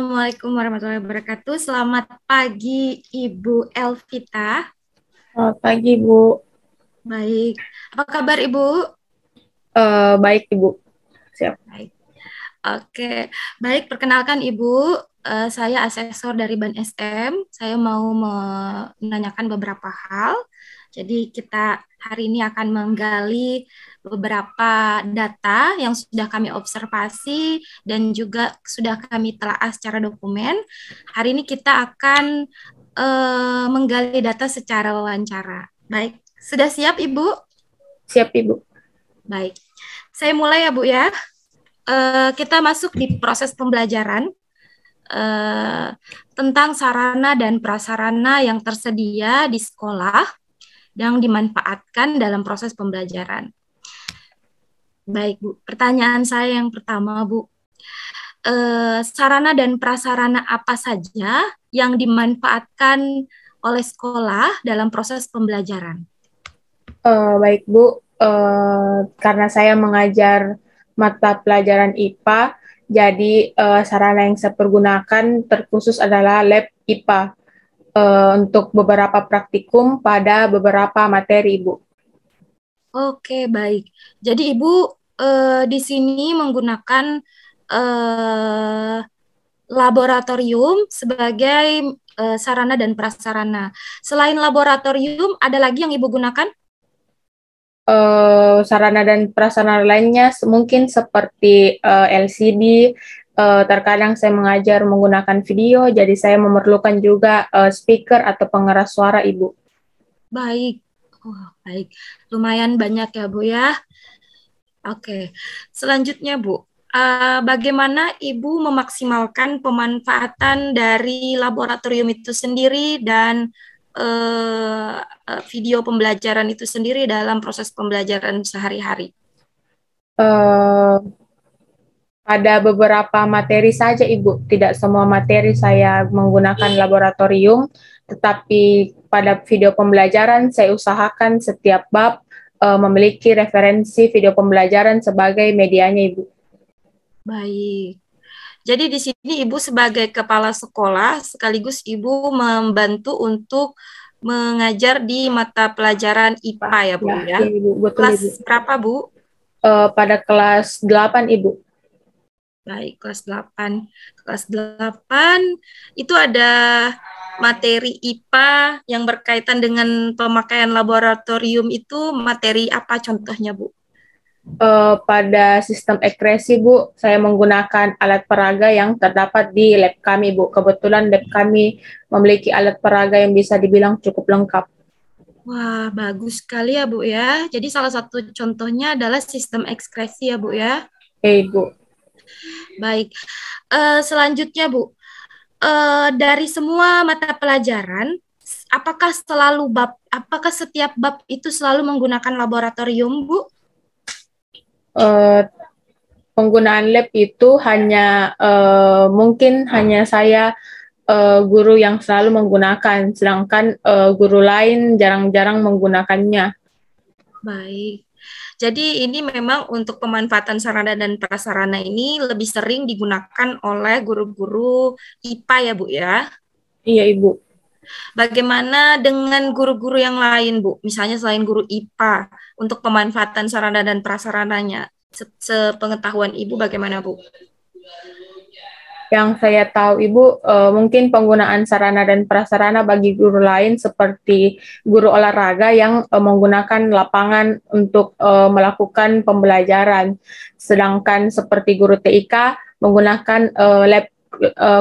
Assalamualaikum warahmatullahi wabarakatuh. Selamat pagi, Ibu Elvita. Selamat pagi, Bu. Baik. Apa kabar, Ibu? Baik, Ibu. Siap. Baik. Oke. Baik, perkenalkan Ibu. Saya asesor dari Ban SM. Saya mau menanyakan beberapa hal. Jadi kita hari ini akan menggali beberapa data yang sudah kami observasi dan juga sudah kami telaah secara dokumen. Hari ini kita akan menggali data secara wawancara. Baik, sudah siap Ibu? Siap, Ibu. Baik, saya mulai ya Bu ya. Kita masuk di proses pembelajaran eh, tentang sarana dan prasarana yang tersedia di sekolah yang dimanfaatkan dalam proses pembelajaran. Baik Bu, pertanyaan saya yang pertama Bu, sarana dan prasarana apa saja yang dimanfaatkan oleh sekolah dalam proses pembelajaran? Baik, Bu. Karena saya mengajar mata pelajaran IPA, jadi sarana yang saya pergunakan terkhusus adalah lab IPA untuk beberapa praktikum pada beberapa materi, Ibu. Oke, baik. Jadi Ibu di sini menggunakan eh, laboratorium sebagai sarana dan prasarana. Selain laboratorium, ada lagi yang Ibu gunakan? Sarana dan prasarana lainnya mungkin seperti LCD. Terkadang saya mengajar menggunakan video, jadi saya memerlukan juga speaker atau pengeras suara, Ibu. Baik. Oh, baik. Lumayan banyak ya, Bu ya. Oke. Selanjutnya, Bu. Bagaimana Ibu memaksimalkan pemanfaatan dari laboratorium itu sendiri dan video pembelajaran itu sendiri dalam proses pembelajaran sehari-hari? Eh, Pada beberapa materi saja, Ibu. Tidak semua materi saya menggunakan laboratorium, tetapi pada video pembelajaran saya usahakan setiap bab memiliki referensi video pembelajaran sebagai medianya, Ibu. Baik. Jadi di sini Ibu sebagai kepala sekolah sekaligus Ibu membantu untuk mengajar di mata pelajaran IPA ya, Bu Ya, ya. ya, Ibu, betul, Kelas Ibu. berapa, Bu? Pada kelas 8, Ibu. Baik, kelas 8. Kelas 8 itu ada materi IPA yang berkaitan dengan pemakaian laboratorium itu materi apa contohnya, Bu? Pada sistem ekskresi, Bu, saya menggunakan alat peraga yang terdapat di lab kami, Bu. Kebetulan lab kami memiliki alat peraga yang bisa dibilang cukup lengkap. Wah, bagus sekali ya, Bu ya. Jadi salah satu contohnya adalah sistem ekskresi ya, Bu ya. Bu. Baik. Selanjutnya, Bu, dari semua mata pelajaran, apakah setiap bab itu selalu menggunakan laboratorium, Bu? Eh, Penggunaan lab itu hanya mungkin hanya saya guru yang selalu menggunakan, sedangkan guru lain jarang-jarang menggunakannya. Baik. Jadi ini memang untuk pemanfaatan sarana dan prasarana ini lebih sering digunakan oleh guru-guru IPA ya, Bu ya. Iya, Ibu. Bagaimana dengan guru-guru yang lain, Bu? Misalnya selain guru IPA untuk pemanfaatan sarana dan prasarananya. Sepengetahuan Ibu bagaimana, Bu? Yang saya tahu, Ibu, mungkin penggunaan sarana dan prasarana bagi guru lain seperti guru olahraga yang menggunakan lapangan untuk melakukan pembelajaran. Sedangkan seperti guru TIK menggunakan lab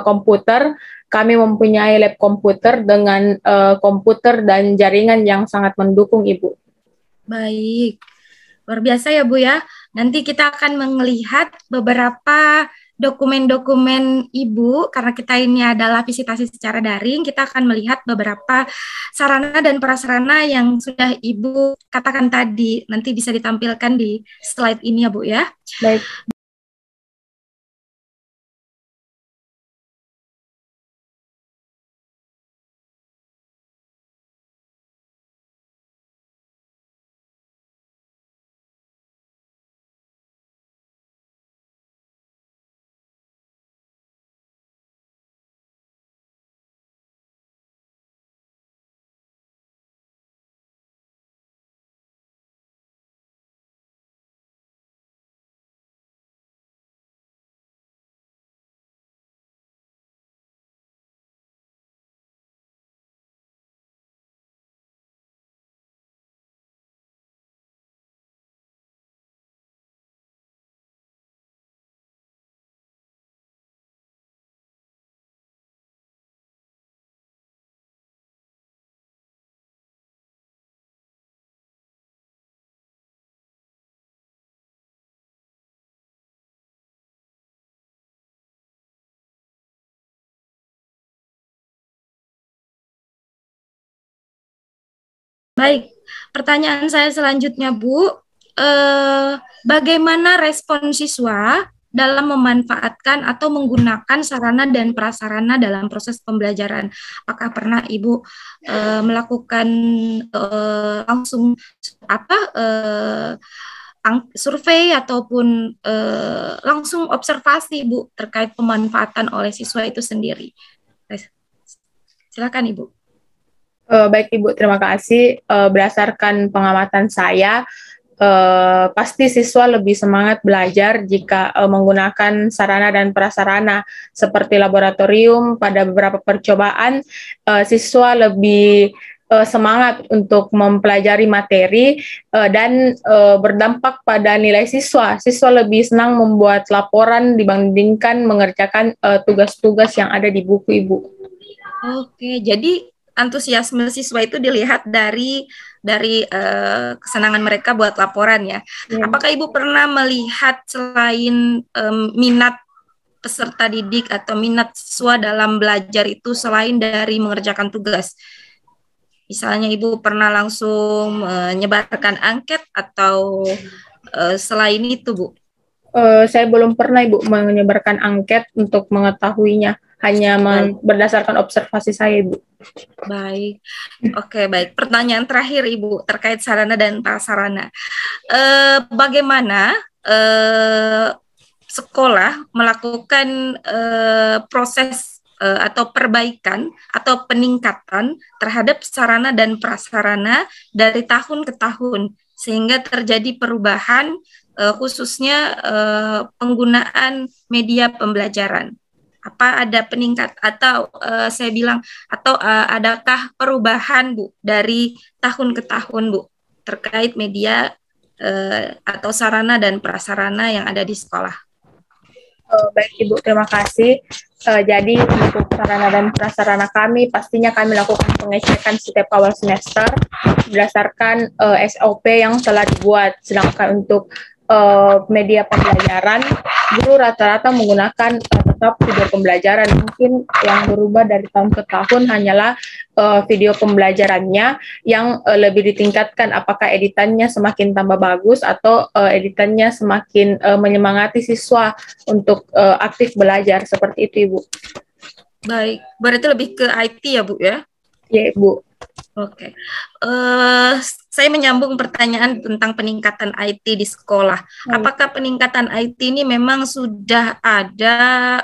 komputer, kami mempunyai lab komputer dengan komputer dan jaringan yang sangat mendukung, Ibu. Baik. Luar biasa ya, Bu ya. Nanti kita akan melihat beberapa dokumen-dokumen Ibu, karena kita ini adalah visitasi secara daring, kita akan melihat beberapa sarana dan prasarana yang sudah Ibu katakan tadi. Nanti bisa ditampilkan di slide ini ya, Bu ya. Baik. Baik, pertanyaan saya selanjutnya, Bu. Bagaimana respon siswa dalam memanfaatkan atau menggunakan sarana dan prasarana dalam proses pembelajaran? Apakah pernah Ibu melakukan langsung apa survei ataupun langsung observasi, Bu, terkait pemanfaatan oleh siswa itu sendiri? Silakan, Ibu. Baik Ibu, terima kasih. Berdasarkan pengamatan saya, pasti siswa lebih semangat belajar jika menggunakan sarana dan prasarana seperti laboratorium. Pada beberapa percobaan, siswa lebih semangat untuk mempelajari materi dan berdampak pada nilai siswa. Siswa lebih senang membuat laporan dibandingkan mengerjakan tugas-tugas yang ada di buku, Ibu. Oke, jadi antusiasme siswa itu dilihat dari kesenangan mereka buat laporan ya. Apakah Ibu pernah melihat selain minat peserta didik atau minat siswa dalam belajar itu selain dari mengerjakan tugas? Misalnya Ibu pernah langsung menyebarkan angket atau selain itu, Bu? Saya belum pernah Ibu menyebarkan angket untuk mengetahuinya, hanya berdasarkan observasi saya, Ibu. Baik, oke, baik. Pertanyaan terakhir Ibu terkait sarana dan prasarana. Bagaimana sekolah melakukan proses atau perbaikan atau peningkatan terhadap sarana dan prasarana dari tahun ke tahun sehingga terjadi perubahan khususnya penggunaan media pembelajaran? Apa ada peningkat atau saya bilang atau adakah perubahan, Bu, dari tahun ke tahun, Bu, terkait media atau sarana dan prasarana yang ada di sekolah? Baik Ibu, terima kasih. Jadi untuk sarana dan prasarana kami, pastinya kami lakukan pengecekan setiap awal semester berdasarkan SOP yang telah dibuat. Sedangkan untuk media pembelajaran, guru rata-rata menggunakan tetap video pembelajaran. Mungkin yang berubah dari tahun ke tahun hanyalah video pembelajarannya yang lebih ditingkatkan, apakah editannya semakin tambah bagus atau editannya semakin menyemangati siswa untuk aktif belajar, seperti itu Ibu. Baik, berarti lebih ke IT ya Bu ya? Iya Ibu. Oke, saya menyambung pertanyaan tentang peningkatan IT di sekolah. Apakah peningkatan IT ini memang sudah ada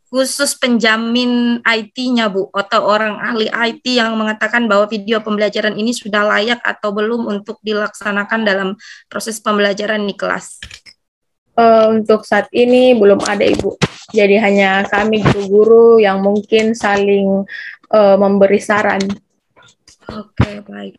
khusus penjamin IT-nya, Bu, atau orang ahli IT yang mengatakan bahwa video pembelajaran ini sudah layak atau belum untuk dilaksanakan dalam proses pembelajaran di kelas? Untuk saat ini belum ada Ibu. Jadi hanya kami guru-guru yang mungkin saling memberi saran. Oke, baik.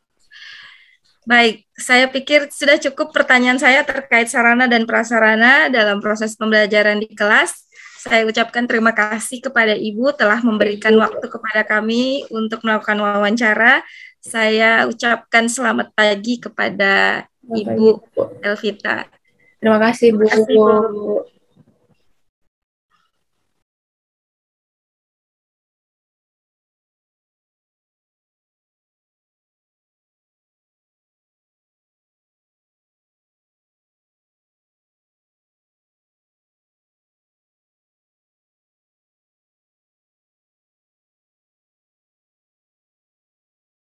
Baik, saya pikir sudah cukup pertanyaan saya terkait sarana dan prasarana dalam proses pembelajaran di kelas. Saya ucapkan terima kasih kepada Ibu telah memberikan waktu kepada kami untuk melakukan wawancara. Saya ucapkan selamat pagi kepada Ibu Elvita. Terima kasih, Bu. Terima kasih, Bu.